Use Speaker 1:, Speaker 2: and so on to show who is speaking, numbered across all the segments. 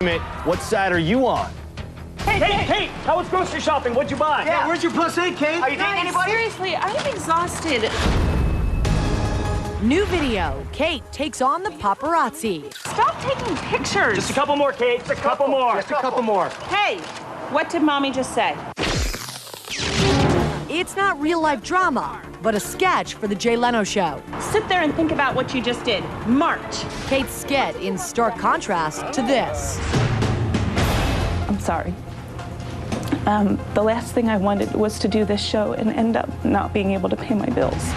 Speaker 1: argument. What side are you on?
Speaker 2: Hey, Kate, how was grocery shopping? What'd you buy?
Speaker 3: Yeah, where's your pussy, Kate?
Speaker 2: Are you dating anybody?
Speaker 4: Seriously, I'm exhausted. New video, Kate takes on the paparazzi.
Speaker 5: Stop taking pictures.
Speaker 2: Just a couple more, Kate. Just a couple more.
Speaker 3: Just a couple more.
Speaker 5: Hey, what did Mommy just say?
Speaker 4: It's not real-life drama, but a sketch for the Jay Leno Show.
Speaker 5: Sit there and think about what you just did. March.
Speaker 4: Kate's skit in stark contrast to this.
Speaker 5: I'm sorry. The last thing I wanted was to do this show and end up not being able to pay my bills.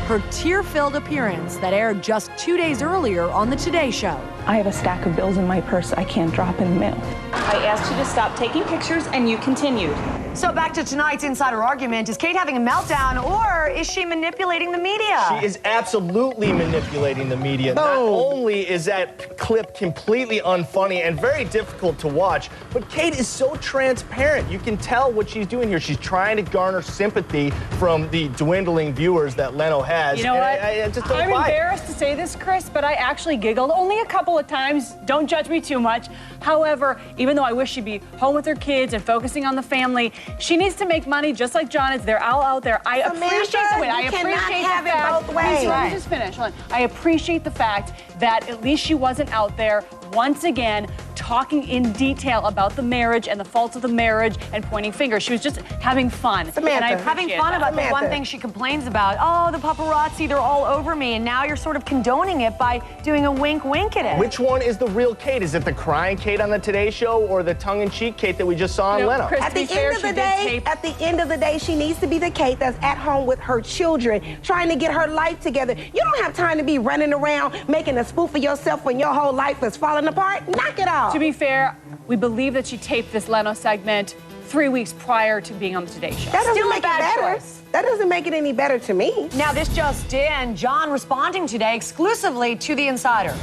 Speaker 4: Her tear-filled appearance that aired just 2 days earlier on the Today Show.
Speaker 5: I have a stack of bills in my purse I can't drop in the mail. I asked you to stop taking pictures and you continued.
Speaker 6: So back to tonight's insider argument. Is Kate having a meltdown or is she manipulating the media?
Speaker 1: She is absolutely manipulating the media.
Speaker 6: Boom.
Speaker 1: Not only is that clip completely unfunny and very difficult to watch, but Kate is so transparent. You can tell what she's doing here. She's trying to garner sympathy from the dwindling viewers that Leno has.
Speaker 7: You know what?
Speaker 1: I just don't
Speaker 7: I'm
Speaker 1: buy it.
Speaker 7: embarrassed to say this, Chris, but I actually giggled only a couple of times. Don't judge me too much. However, even though I wish she'd be home with her kids and focusing on the family, she needs to make money just like John is. They're all out there. I appreciate the way. I appreciate the fact.
Speaker 6: Both ways.
Speaker 7: Let me just finish. Hold on. I appreciate the fact that at least she wasn't out there once again talking in detail about the marriage and the faults of the marriage and pointing fingers. She was just having fun.
Speaker 6: Samantha.
Speaker 7: And I
Speaker 6: Having
Speaker 7: appreciate
Speaker 6: fun
Speaker 7: that.
Speaker 6: about the one thing she complains about. Oh, the paparazzi, they're all over me. And now you're sort of condoning it by doing a wink-wink at it.
Speaker 1: Which one is the real Kate? Is it the crying Kate on the Today Show or the tongue-in-cheek Kate that we just saw on Leno?
Speaker 7: Chris,
Speaker 8: At the end of the day, she needs to be the Kate that's at home with her children, trying to get her life together. You don't have time to be running around making a spoof of yourself when your whole life is falling apart. Knock it off.
Speaker 7: To be fair, we believe that she taped this Leno segment 3 weeks prior to being on the Today Show.
Speaker 8: That doesn't
Speaker 6: Still a
Speaker 8: make it
Speaker 6: bad
Speaker 8: better.
Speaker 6: choice.
Speaker 8: That doesn't make it any better to me.
Speaker 6: Now this just in, John responding today exclusively to The Insider.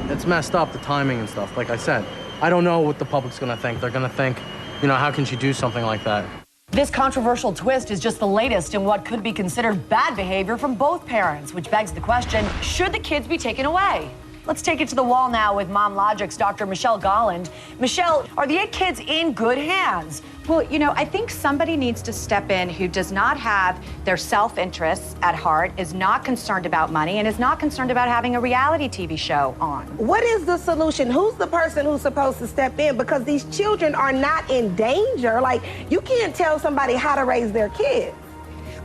Speaker 9: It's messed up, the timing and stuff. Like I said, I don't know what the public's gonna think. They're gonna think, you know, how can she do something like that?
Speaker 6: This controversial twist is just the latest in what could be considered bad behavior from both parents, which begs the question, should the kids be taken away? Let's take it to the wall now with Mom Logic's Dr. Michelle Golland. Michelle, are the 8 kids in good hands?
Speaker 10: Well, you know, I think somebody needs to step in who does not have their self-interests at heart, is not concerned about money, and is not concerned about having a reality TV show on.
Speaker 8: What is the solution? Who's the person who's supposed to step in? Because these children are not in danger. Like, you can't tell somebody how to raise their kids.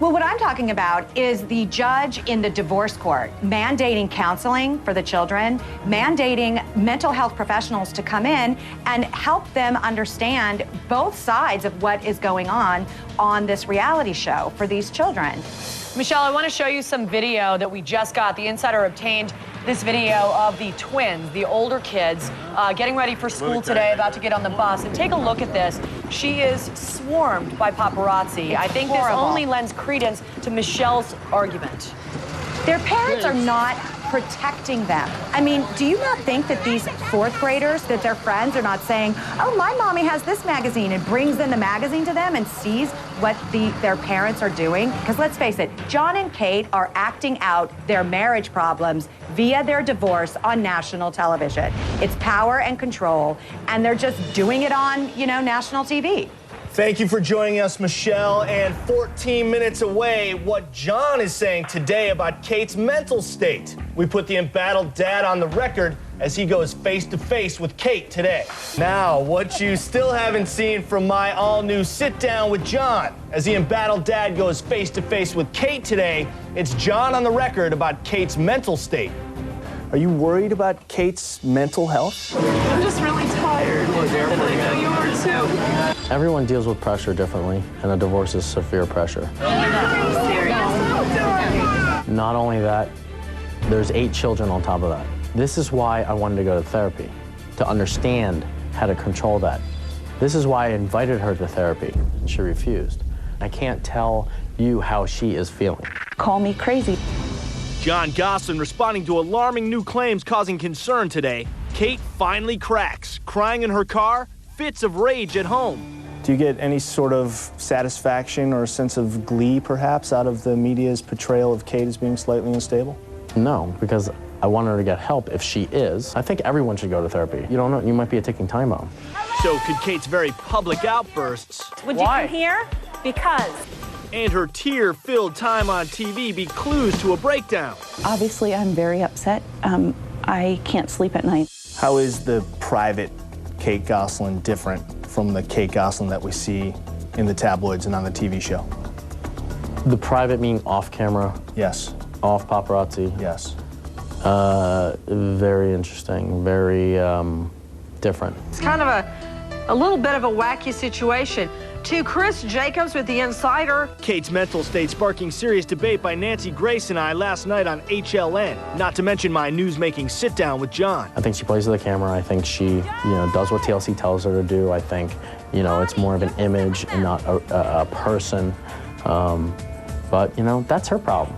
Speaker 10: Well, what I'm talking about is the judge in the divorce court mandating counseling for the children, mandating mental health professionals to come in and help them understand both sides of what is going on this reality show for these children.
Speaker 6: Michelle, I want to show you some video that we just got. The Insider obtained this video of the twins, the older kids, getting ready for school today, about to get on the bus. And take a look at this. She is swarmed by paparazzi. I think this only lends credence to Michelle's argument.
Speaker 10: Their parents are not protecting them. I mean, do you not think that these 4th graders, that their friends are not saying, oh, my mommy has this magazine, and brings in the magazine to them and sees what their parents are doing? Because let's face it, John and Kate are acting out their marriage problems via their divorce on national television. It's power and control, and they're just doing it on, you know, national TV.
Speaker 1: Thank you for joining us, Michelle. And 14 minutes away, what John is saying today about Kate's mental state. We put the embattled dad on the record as he goes face-to-face with Kate today. Now, what you still haven't seen from my all-new Sit Down with John. As the embattled dad goes face-to-face with Kate today, it's John on the record about Kate's mental state. Are you worried about Kate's mental health?
Speaker 5: I'm just really tired. And I know you are too.
Speaker 9: Everyone deals with pressure differently, and a divorce is severe pressure. Not only that, there's 8 children on top of that. This is why I wanted to go to therapy, to understand how to control that. This is why I invited her to therapy, and she refused. I can't tell you how she is feeling.
Speaker 5: Call me crazy.
Speaker 1: John Gosselin responding to alarming new claims causing concern today. Kate finally cracks, crying in her car, fits of rage at home. Do you get any sort of satisfaction or a sense of glee, perhaps, out of the media's portrayal of Kate as being slightly unstable?
Speaker 9: No, because I want her to get help if she is. I think everyone should go to therapy. You don't know, you might be a ticking time bomb.
Speaker 1: So could Kate's very public outbursts
Speaker 7: Would you come here? Because.
Speaker 1: and her tear-filled time on TV be clues to a breakdown?
Speaker 5: Obviously, I'm very upset. I can't sleep at night.
Speaker 1: How is the private Kate Gosselin different from the Kate Gosselin that we see in the tabloids and on the TV show?
Speaker 9: The private meaning off camera,
Speaker 1: Yes.
Speaker 9: off paparazzi.
Speaker 1: Yes.
Speaker 9: Very interesting, very different.
Speaker 11: It's kind of a little bit of a wacky situation. To Chris Jacobs with The Insider.
Speaker 1: Kate's mental state sparking serious debate by Nancy Grace and I last night on HLN. Not to mention my news-making sit-down with John.
Speaker 9: I think she plays with the camera. I think she, does what TLC tells her to do. I think, it's more of an image and not a person. But, that's her problem.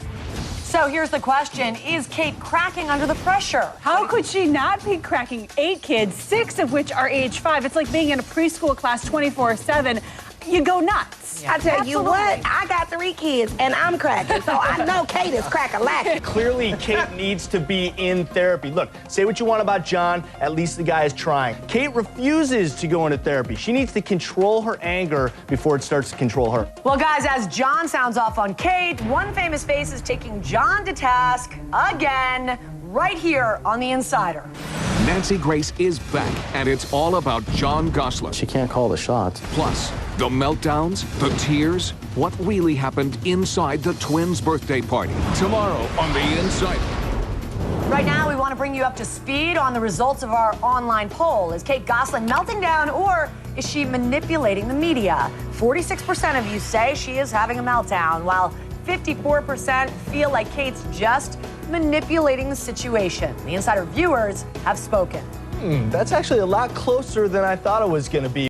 Speaker 6: So here's the question. Is Kate cracking under the pressure?
Speaker 7: How could she not be cracking 8 kids, 6 of which are age 5? It's like being in a preschool class 24/7. You go nuts.
Speaker 8: I tell you what, I got 3 kids and I'm cracking, so I know Kate is crack-a-lacking.
Speaker 1: Clearly, Kate needs to be in therapy. Look, say what you want about John, at least the guy is trying. Kate refuses to go into therapy. She needs to control her anger before it starts to control her.
Speaker 6: Well, guys, as John sounds off on Kate, one famous face is taking John to task again, right here on The Insider.
Speaker 12: Nancy Grace is back, and it's all about John Gosselin.
Speaker 9: She can't call the shots.
Speaker 12: Plus, the meltdowns, the tears, what really happened inside the twins' birthday party. Tomorrow on The Insider.
Speaker 6: Right now, we want to bring you up to speed on the results of our online poll. Is Kate Gosselin melting down, or is she manipulating the media? 46% of you say she is having a meltdown, while 54% feel like Kate's just manipulating the situation. The Insider viewers have spoken.
Speaker 1: That's actually a lot closer than I thought it was going to be.